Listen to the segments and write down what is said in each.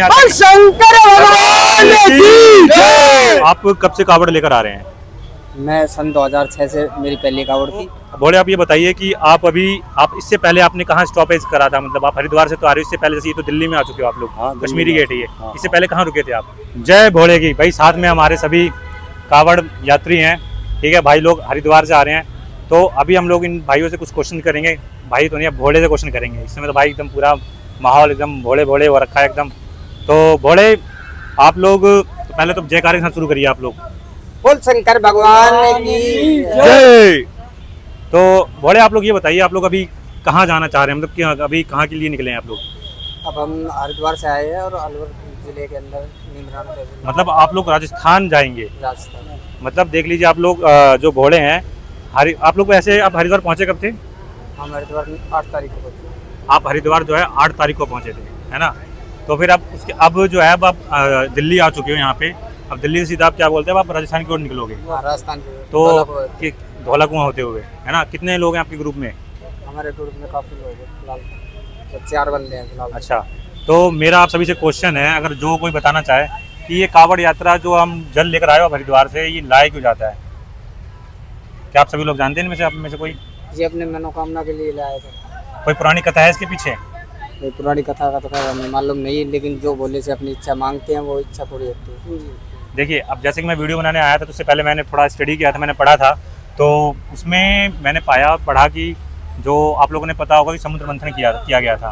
शंकर भगवान की जय। आप कब से कावड़ लेकर आ रहे हैं? मैं सन 2006 से मेरी पहली कावड़ थी। बोले आप ये बताइए कि आप इससे पहले आपने कहाँ स्टॉपेज करा था? मतलब आप हरिद्वार से तो आ रहे हो, इससे पहले जैसे ये तो दिल्ली में आ चुके हो आप लोग। हाँ, कश्मीरी गेट है ये। हाँ। इससे पहले कहाँ रुके थे आप? जय भोले की भाई, साथ में हमारे सभी कावड़ यात्री हैं, ठीक है भाई, लोग हरिद्वार से आ रहे हैं। तो अभी हम लोग इन भाइयों से कुछ क्वेश्चन करेंगे। भाई तो नहीं, अब भोले से क्वेश्चन करेंगे। इस समय तो भाई एकदम पूरा माहौल एकदम भोले भोले हो रखा है एकदम। तो भोले आप लोग तो पहले तो जयकारे के साथ शुरू करिए आप लोग। बोल शंकर भगवान की जय। तो भोले आप लोग ये बताइए, आप लोग अभी कहाँ जाना चाह रहे हैं? मतलब कि अभी कहाँ के लिए निकले हैं आप लोग? अब हम हरिद्वार से आए हैं और अलवर जिले के अंदर नीमराना तहसील, मतलब आप लोग राजस्थान जाएंगे? राजस्थान। मतलब देख लीजिए आप लोग जो भोले हैं, आप लोग वैसे आप हरिद्वार पहुँचे कब थे? हम हरिद्वार 8 तारीख को पहुंचे। आप हरिद्वार जो है 8 तारीख को पहुँचे थे, है ना? तो फिर आप उसके अब जो है अब आप दिल्ली आ चुके हो यहाँ पे। अब दिल्ली से सीधा आप क्या बोलते हैं, आप राजस्थान की ओर निकलोगे? राजस्थान के तो धौला कुआं होते हुए, है ना? कितने लोग हैं आपके ग्रुप में? हमारे ग्रुप में काफी लोग हैं फिलहाल, तो 4 बंदे हैं फिलहाल। अच्छा, तो मेरा आप सभी से क्वेश्चन है, अगर जो कोई बताना चाहे कि ये कावड़ यात्रा जो हम जल लेकर आए हो हरिद्वार से, ये लाया क्यों जाता है? क्या आप सभी लोग जानते हैं इनमें से? आप में से कोई? ये अपने मनोकामना के लिए लाए थे। कोई पुरानी कथा है इसके पीछे? कोई पुरानी कथा का तो हमें मालूम नहीं, लेकिन जो भोले से अपनी इच्छा मांगते हैं वो इच्छा पूरी होती है। देखिए, अब जैसे कि मैं वीडियो बनाने आया था तो उससे पहले मैंने थोड़ा स्टडी किया था, मैंने पढ़ा था। तो उसमें मैंने पढ़ा कि जो आप लोगों ने पता होगा कि समुद्र मंथन किया गया था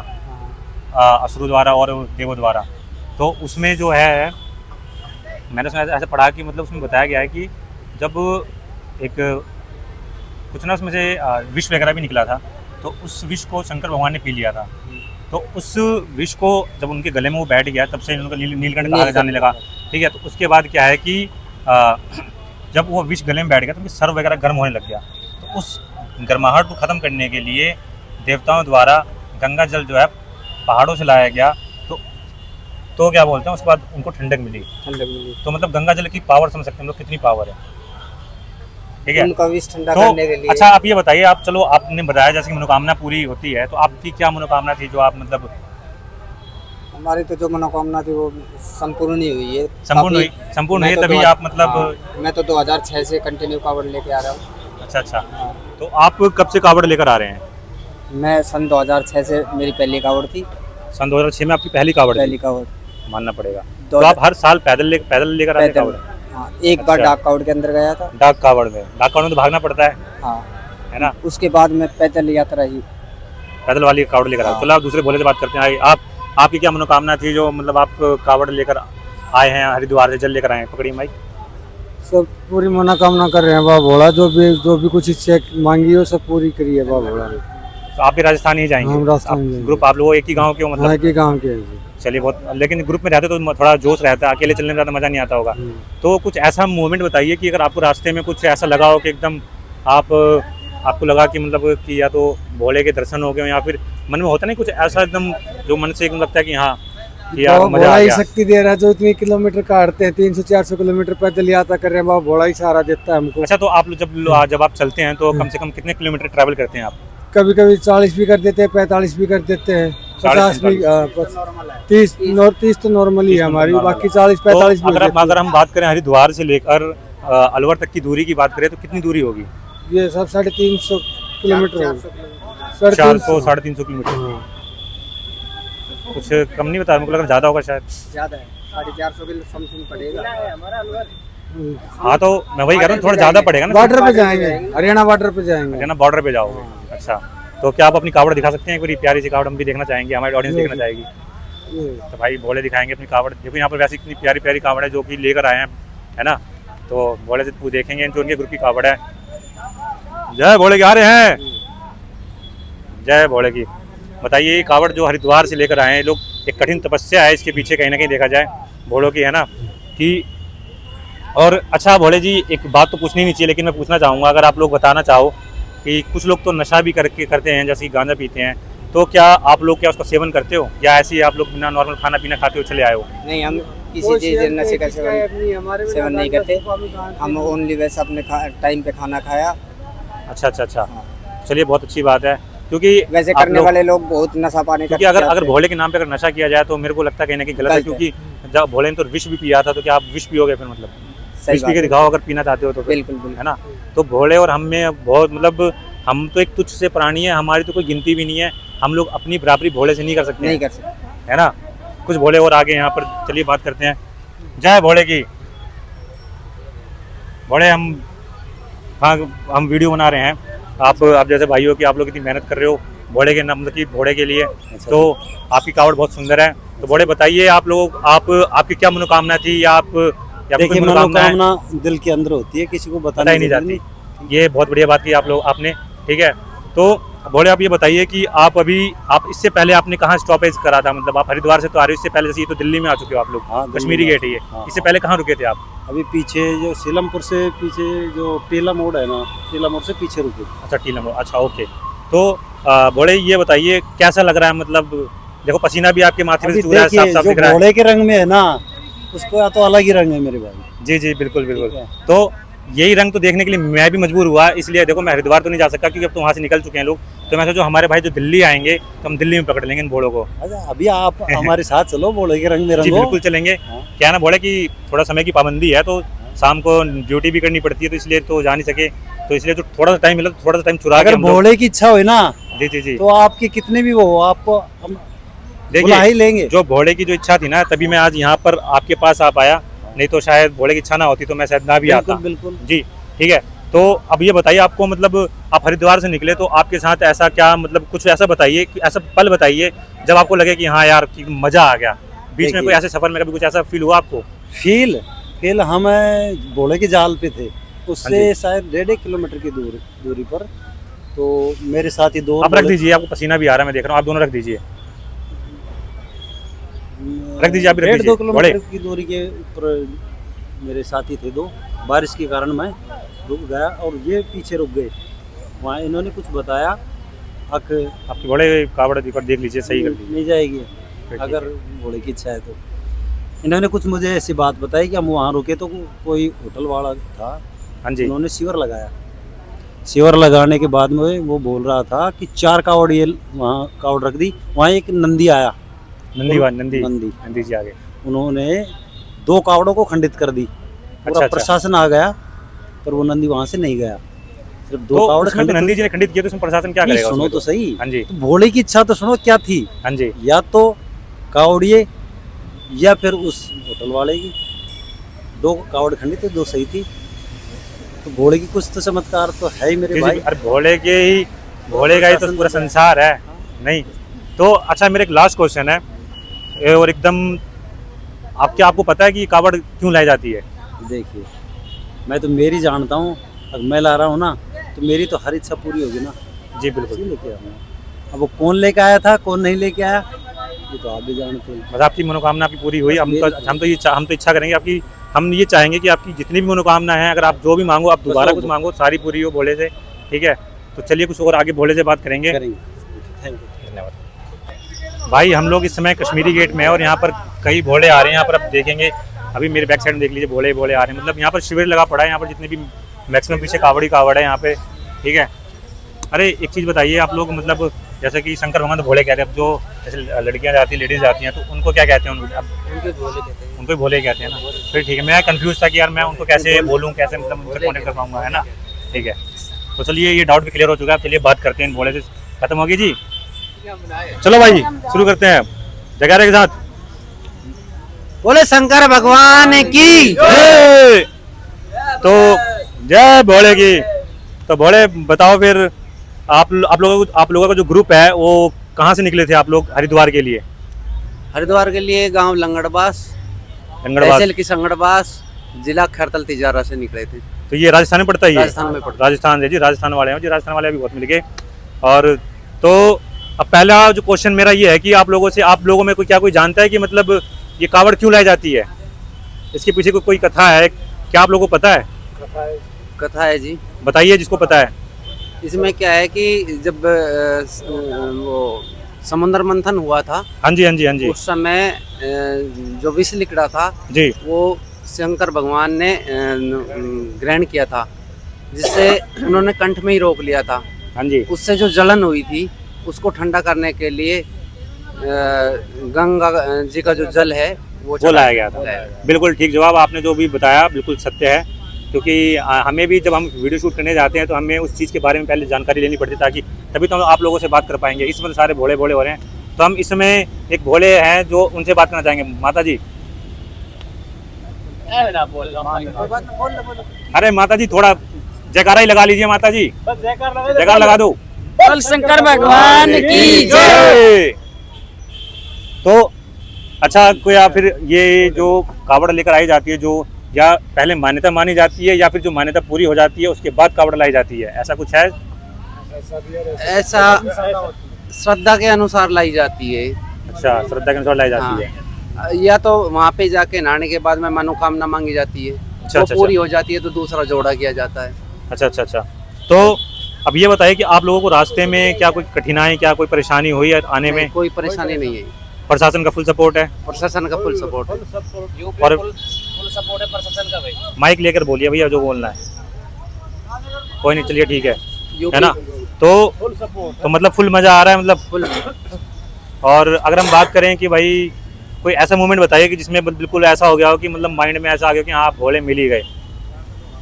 असुरों द्वारा और देवों द्वारा। तो उसमें जो है मैंने उसमें ऐसा पढ़ा कि मतलब उसमें बताया गया है कि जब एक कुछ ना उसमें से विष वगैरह भी निकला था, तो उस विष को शंकर भगवान ने पी लिया था। तो उस विष को जब उनके गले में वो बैठ गया, तब से उनका नीलकंठ कहा जाने लगा, ठीक है? तो उसके बाद क्या है कि जब वो विष गले में बैठ गया तो उनके सर वगैरह गर्म होने लग गया। तो उस गर्माहट को ख़त्म करने के लिए देवताओं द्वारा गंगा जल जो है पहाड़ों से लाया गया। तो क्या बोलते हैं, उसके बाद उनको ठंडक मिली। तो मतलब गंगा जल की पावर समझ सकते हैं हम लोग, कितनी पावर है, ठीक है? उनका विष ठंडा तो करने के लिए। अच्छा, आप ये बताइए, आप चलो आपने बताया जैसे कि मनोकामना पूरी होती है, तो आपकी क्या मनोकामना थी जो आप मतलब? हमारी तो जो मनोकामना थी वो संपूर्ण ही हुई है। संपूर्ण हुई, तभी आप मतलब? हाँ, मैं तो 2006 से कंटिन्यू कावड़ लेके आ रहा हूँ। अच्छा, तो आप कब से कावड़ लेकर आ रहे हैं? मैं सन 2006 से मेरी पहली कावड़ थी। सन 2006 में आपकी पहली कावड़? पहली कावड़ मानना पड़ेगा। तो आप हर साल पैदल लेकर आते हैं कावड़? हाँ, एक बार डाक कावड़ के अंदर गया था। डाक कावड़ में तो भागना पड़ता है, हाँ, है ना? उसके बाद में पैदल यात्रा ही, पैदल वाली कावड़ लेकर आए। चलो आप दूसरे भोले से बात करते हैं। आपकी क्या मनोकामना थी जो मतलब आप कावड़ लेकर आए हैं हरिद्वार से, जल लेकर आए हैं? पकड़िए माइक। सब पूरी मनोकामना कर रहे हैं बाबा भोला, जो भी कुछ इच्छा मांगी हो सब पूरी करी है बाबा भोला ने। तो आप भी राजस्थान ही जाएंगे? हम राजस्थान ग्रुप आप लोग एक ही गाँव के हो? मतलब एक ही गाँव के। चलिए, बहुत। लेकिन ग्रुप में रहते तो थोड़ा जोश रहता है, अकेले चलने में ज़्यादा मज़ा नहीं आता होगा। तो कुछ ऐसा मोमेंट बताइए कि अगर आपको रास्ते में कुछ ऐसा लगा हो कि एकदम आपको लगा कि मतलब कि या तो भोले के दर्शन हो गए, या फिर मन में होता नहीं कुछ ऐसा एकदम जो मन से एकदम लगता है कि हाँ कि यार मजा आ गया। शक्ति दे रहा है, जो इतनी किलोमीटर काटते हैं, 300-400 किलोमीटर पैदल यात्रा कर रहे हैं बाबा भोला ही सहारा देता है हमको। अच्छा, तो आप लोग जब आप चलते हैं तो कम से कम कितने किलोमीटर ट्रैवल करते हैं आप? कभी कभी 40 भी कर देते हैं, 45 भी कर देते हैं, 50 भी, 30 तो नॉर्मली है हमारी, बाकी 40-45 भी। अगर हम बात करें हरिद्वार से लेकर अलवर तक की दूरी की बात करें तो कितनी दूरी होगी? ये सब 350 किलोमीटर होगी। 400-350 किलोमीटर। कुछ कम नहीं बता, मुझे लगा ज़्यादा होगा शायद। ज़्यादा है, 450 के समथिंग पड़ेगा। हाँ, तो मैं वही कह रहा हूँ, थोड़ा ज़्यादा पड़ेगा ना। बॉर्डर पे जाएंगे, हरियाणा बॉर्डर पे जाएंगे। हरियाणा बॉर्डर पे जाओगे? अच्छा, तो क्या आप अपनी कावड़ दिखा सकते हैं? कोई प्यारी सी कावड़ हम भी देखना चाहेंगे, हमारी ऑडियंस देखना चाहेगी। तो भाई भोले दिखाएंगे अपनी कावड़। देखो यहाँ पर वैसे इतनी प्यारी प्यारी कावड़ है जो कि लेकर आए हैं, है ना? तो भोले से देखेंगे जो उनके ग्रुप की कावड़ है। जय भोले के आ रहे हैं, जय भोले की। बताइए, ये कावड़ जो हरिद्वार से लेकर आए हैं लोग, एक कठिन तपस्या है इसके पीछे कहीं ना कहीं देखा जाए भोलों की, है ना? कि और अच्छा भोले जी, एक बात तो पूछनी नहीं चाहिए लेकिन मैं पूछना चाहूँगा, अगर आप लोग बताना चाहो कि कुछ लोग तो नशा भी करते हैं, जैसे कि गांजा पीते हैं, तो क्या आप लोग उसका सेवन करते हो, या ऐसे ही आप लोग बिना नॉर्मल खाना पीना खाते हो चले आए हो? नहीं, हम किसी चीज़ नशे का सेवन नहीं करते। हम ओनली वैसे अपने टाइम पे खाना खाया। अच्छा, चलिए बहुत अच्छी बात है। क्योंकि वैसे आप करने लोग- वाले लोग बहुत नशा पानी क्योंकि करते अगर हैं। भोले के नाम पे अगर नशा किया जाए तो मेरे को लगता है कहीं ना कहीं गलत है, गलत है। क्योंकि जब भोले ने तो विष भी पिया था, तो क्या आप विष पियोगे फिर? मतलब सही विष पी के बात है। दिखाओ अगर पीना चाहते हो तो फिर, बिल्कुल बिल्कुल। है ना? तो भोले और हम में बहुत मतलब, हम तो एक तुच्छ से प्राणी है, हमारी तो कोई गिनती भी नहीं है, हम लोग अपनी बराबरी भोले से नहीं कर सकते नहीं हैं, कर सकते। है ना? कुछ भोले और आगे यहाँ पर, चलिए बात करते हैं। जय भोले की। भोले हम वीडियो बना रहे हैं, आप जैसे भाइयों की, आप लोग इतनी मेहनत कर रहे हो भोले के नाम, मतलब कि भोले के लिए, तो आपकी कावड़ बहुत सुंदर है। तो भोले बताइए, आप लोग आपकी क्या मनोकामना थी, या आप या कोई देखिए, मनोकामना है? मनोकामना दिल के अंदर होती है, किसी को पता ही नहीं जरूरी जाती। ये बहुत बढ़िया बात की आप लोग आपने, ठीक है। तो भोले आप ये बताइए कि आप इससे पहले आपने कहाँ स्टॉपेज करा था? मतलब आप हरिद्वार से तो आ रहे हो, इससे पहले जैसे ये तो दिल्ली में आ चुके हो आप लोग, हाँ, दिल्ली कश्मीरी में। गेट है ये, हाँ, इससे पहले कहाँ रुके थे आप? अभी पीछे जो सीलमपुर से पीछे जो टेला मोड़ है ना, टेला मोड़ से पीछे रुके। अच्छा, टीला मोड़, अच्छा ओके। तो भोले ये बताइए कैसा लग रहा है? मतलब देखो पसीना भी आपके माथे पे अभी से चूरा है, देखिए, साफ साफ जो दिख रहा है। घोड़े के रंग में है ना, उसका तो अलग ही रंग है मेरे भाई। जी जी, बिल्कुल बिल्कुल। ठीक है। तो यही रंग तो देखने के लिए मैं भी मजबूर हुआ, इसलिए देखो मैं हरिद्वार तो नहीं जा सकता क्योंकि अब तो वहाँ से निकल चुके हैं लोग, तो मैं सोचा हमारे भाई जो दिल्ली आएंगे तो हम दिल्ली में पकड़ लेंगे इन भोड़ों को। अच्छा, अभी आप हमारे साथ चलो, घोड़े के रंग में जी रंगो। बिल्कुल चलेंगे। हाँ। क्या है ना भोले की थोड़ा समय की पाबंदी है, तो शाम को ड्यूटी भी करनी पड़ती है, तो इसलिए तो जा नहीं सके, तो इसलिए तो थोड़ा सा टाइम मिला, तो थोड़ा सा टाइम चुरा के अगर हम लोग। घोड़े की इच्छा हुई ना, जी जी जी, तो आपके कितने भी वो हो, आपको हम बुला देखिए ही लेंगे। जो भोले की जो इच्छा थी ना, तभी मैं आज यहाँ पर आपके पास आ पाया, नहीं तो शायद भोले की इच्छा ना होती तो मैं शायद ना भी आता। बिल्कुल बिल्कुल। जी ठीक है। तो अब ये बताइए, आपको मतलब आप हरिद्वार से निकले तो आपके साथ ऐसा क्या, मतलब कुछ ऐसा बताइए कि ऐसा पल बताइए जब आपको लगे कि हाँ यार कि मजा आ गया, बीच में देखिए। कोई ऐसे सफर में कभी कुछ ऐसा फील हुआ आपको? फील हम घोड़े के जाल पे थे, हाँ उससे जी। शायद 1.5 किलोमीटर की दूरी पर, तो मेरे साथ ही दो आप रख दीजिए, आपको पसीना भी आ रहा है, मैं देख रहा हूँ, आप दोनों रख दीजिए, रख दीजिए, आप भी रख 1.5-2 दीजिए। किलोमीटर बड़े की दूरी के ऊपर मेरे साथी थे दो, बारिश के कारण मैं रुक गया और ये पीछे रुक गए। वहाँ इन्होंने कुछ बताया, अक आपकी बड़े कावड़ पर देख लीजिए, सही कर दीजिए। नहीं जाएगी ठीक अगर घोड़े की इच्छा है तो। इन्होंने कुछ मुझे ऐसी बात बताई कि हम वहाँ रुके तो कोई होटल वाला था, हाँ जी, उन्होंने शिविर लगाया। शिविर लगाने के बाद में वो बोल रहा था कि 4 कावड़ ये वहाँ कावड़ रख दी। वहाँ एक नंदी आया, नंदी नंदी। नंदी जी आगे। उन्होंने 2 कावड़ों को खंडित कर दी। पूरा अच्छा। प्रशासन आ गया, पर वो नंदी वहाँ से नहीं गया, सिर्फ 2 तो कावड़ उसमें तो खंडित। नंदी जी ने खंडित किया, तो उसमें प्रशासन क्या नहीं, करेगा? सुनो उसमें तो सही। हाँ जी, तो भोले की इच्छा तो सुनो क्या थी, हाँ जी, या तो कावड़िए या फिर उस होटल वाले की। 2 कावड़ खंडित थे, 2 सही थी। तो भोले की कुछ तो चमत्कार तो है ही मेरे किसी भाई। अरे भोले का ही तो पूरा संसार है। नहीं तो अच्छा, मेरा एक लास्ट क्वेश्चन है, ये और एकदम आपको पता है कि कावड़ क्यों लाई जाती है? देखिए, मैं तो मेरी जानता हूँ, अगर मैं ला रहा हूँ ना, तो मेरी तो हर इच्छा पूरी होगी ना, जी बिल्कुल। इसी लेके आऊँगा। अब वो कौन लेके आया था, कौन नहीं लेके आया, ये तो आप भी जानते हैं। बस आपकी मनोकामना आपकी पूरी हुई। हम तो इच्छा करेंगे आपकी, हम ये चाहेंगे कि आपकी जितनी भी मनोकामना है, अगर आप जो भी मांगो, आप दोबारा कुछ मांगो, सारी पूरी हो भोले से, ठीक है? तो चलिए कुछ और आगे भोले से बात करेंगे। Thank you. धन्यवाद। भाई हम लोग इस समय कश्मीरी गेट में है और यहाँ पर कई भोले आ रहे हैं। यहाँ पर आप देखेंगे, अभी मेरे बैक साइड में देख लीजिए, भोले आ रहे हैं। मतलब यहाँ पर शिविर लगा पड़ा है, यहाँ पर जितने भी मैक्सिमम पीछे कावड़ है यहाँ पे, ठीक है? अरे एक चीज़ बताइए आप लोग, मतलब जैसे कि शंकर भगवान तो भोले कहते हैं, अब जो जैसे लड़कियाँ जाती हैं, लेडीज़ जाती हैं, तो उनको क्या कहते हैं? उनको भोले कहते हैं ना? फिर ठीक है, मैं कंफ्यूज था कि यार मैं उनको कैसे बोलूँ, कैसे मतलब उनसे कॉन्टेक्ट कर पाऊँगा, है ना? ठीक है, तो चलिए ये डाउट भी क्लियर हो चुका है। चलिए बात करते हैं इन भोले से। खत्म होगी जी, चलो भाई शुरू करते हैं जगारे के साथ। बोले शंकर भगवान की। जय! तो जय भोले की। तो भोले बताओ फिर, आप लोगों का जो ग्रुप है वो कहाँ से निकले थे आप लोग हरिद्वार के लिए? हरिद्वार के लिए गांव लंगड़बास, लंगड़बास। तहसील की संगड़बास, जिला खरतल तिजारा से निकले थे। तो ये राजस्थान में पड़ता है? ये राजस्थान में पड़ता राजस्थान से जी, राजस्थान वाले हैं जी, राजस्थान वाले अभी बहुत मिल गए। और तो अब पहला जो क्वेश्चन मेरा ये है कि आप लोगों में कोई जानता है कि मतलब ये कावड़ क्यों लाई जाती है? इसके पीछे कोई कथा है क्या, आप लोगों को पता है? कथा है जी। बताइए जिसको पता है। इसमें क्या है कि जब वो समुद्र मंथन हुआ था, हाँ जी हाँ जी हाँ जी उस समय जो विष निकला था जी, वो शंकर भगवान ने ग्रहण किया था, जिससे उन्होंने कंठ में ही रोक लिया था। हाँ जी उससे जो जलन हुई थी उसको ठंडा करने के लिए गंगा जी का जो जल है वो लाया गया था। बिल्कुल ठीक जवाब आपने जो भी बताया बिल्कुल सत्य है, क्योंकि हमें भी जब हम वीडियो शूट करने जाते हैं तो हमें उस चीज़ के बारे में पहले जानकारी लेनी पड़ती है, ताकि तभी तो हम आप लोगों से बात कर पाएंगे। इस समय सारे भोले भोले हो रहे हैं, तो हम इस समय एक भोले हैं जो उनसे बात करना चाहेंगे। माता जी, अरे माता जी थोड़ा जयकारा ही लगा लीजिए। माता जी जयकारा लगा दो। बोल शंकर भगवान की जय। तो अच्छा, कोई या फिर ये जो कावड़ लेकर आई जाती है, जो या पहले मान्यता मानी जाती है या फिर जो मान्यता पूरी हो जाती है उसके बाद कावड़ लाई जाती है, ऐसा कुछ है? ऐसा श्रद्धा के अनुसार लाई जाती है। अच्छा, श्रद्धा के अनुसार लाई जाती है। या तो वहाँ पे जाके नहाने के बाद में मनोकामना मांगी जाती है, अच्छा, वो अच्छा, पूरी हो जाती है तो दूसरा जोड़ा किया जाता है। अच्छा अच्छा अच्छा। तो अब ये बताइए कि आप लोगों को रास्ते में क्या कोई कठिनाई, क्या कोई परेशानी हुई है आने में? कोई परेशानी नहीं है, प्रशासन का फुल सपोर्ट है? प्रशासन का फुल सपोर्ट है। और सपोर्ट है प्रशासन का भाई। माइक लेकर बोलिए भैया जो बोलना है। कोई नहीं, चलिए ठीक है ना। तो मतलब फुल मजा आ रहा है, मतलब फुल। और अगर हम बात करें कि भाई कोई ऐसा मोमेंट बताइए कि जिसमें बिल्कुल ऐसा हो गया हो कि मतलब माइंड में ऐसा आ गया कि हाँ भोले मिल ही गए,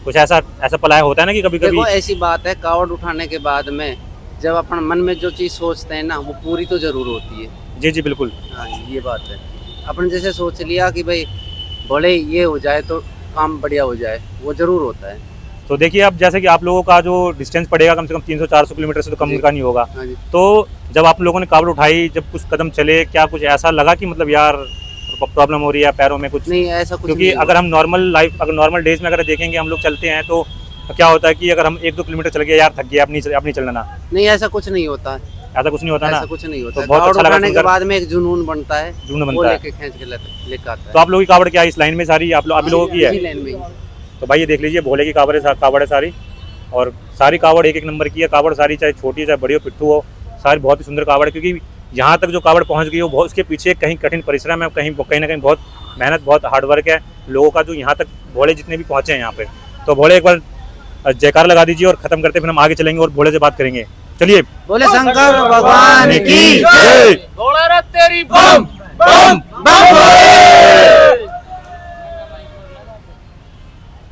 कुछ ऐसा पलाया होता है ना कि कभी कभी। देखो ऐसी बात है, कावड़ उठाने के बाद में जब अपन मन में जो चीज़ सोचते हैं ना वो पूरी तो जरूर होती है। जी जी बिल्कुल। हाँ जी, ये बात है। अपन जैसे सोच लिया कि भाई भोले ये हो जाए तो काम बढ़िया हो जाए, वो जरूर होता है। तो देखिए अब जैसे कि आप लोगों का जो डिस्टेंस पड़ेगा कम से कम 300-400 किलोमीटर से तो कम का नहीं होगा। हाँ जी। तो जब आप लोगों ने कावड़ उठाई, जब कुछ कदम चले, क्या कुछ ऐसा लगा कि मतलब यार प्रॉब्लम हो रही है पैरों में कुछ? नहीं, ऐसा कुछ क्योंकि नहीं अगर हम नॉर्मल डेज में अगर देखेंगे हम लोग चलते हैं तो क्या होता है कि अगर हम 1-2 किलोमीटर चल गए, यार थक गया, अब नहीं चलना ना, नहीं, ऐसा कुछ नहीं होता है। ऐसा कुछ नहीं होता ना। ऐसा कुछ नहीं होता तो है। बहुत कावड़ अच्छा लगा उठाने के सुनकर। बाद में एक जुनून बनता है, जुनून वो बनता है। लेके खींच के लेके आता तो आप लोगों की कावड़ क्या इस लाइन में सारी आप लोगों की है? इसी लाइन में ही। तो भाई ये देख लीजिए, भोले की कावड़ है सारी, और सारी कावड़ एक नंबर की है। कावड़ सारी चाहे छोटी चाहे बड़ी हो, पिट्ठू हो, सारी बहुत ही सुंदर कावड़ है। क्योंकि यहाँ तक जो कावड़ पहुँच गई हो, बहुत उसके पीछे कहीं कठिन परिश्रम है, कहीं ना कहीं बहुत मेहनत, बहुत हार्डवर्क है लोगों का, जो यहाँ तक भोले जितने भी पहुँचे हैं यहाँ पे। तो भोले एक बार जयकार लगा दीजिए और खत्म करते फिर हम आगे चलेंगे और भोले से बात करेंगे। चलिए, बोले शंकर भगवान की जय। तेरी बम बम भोले।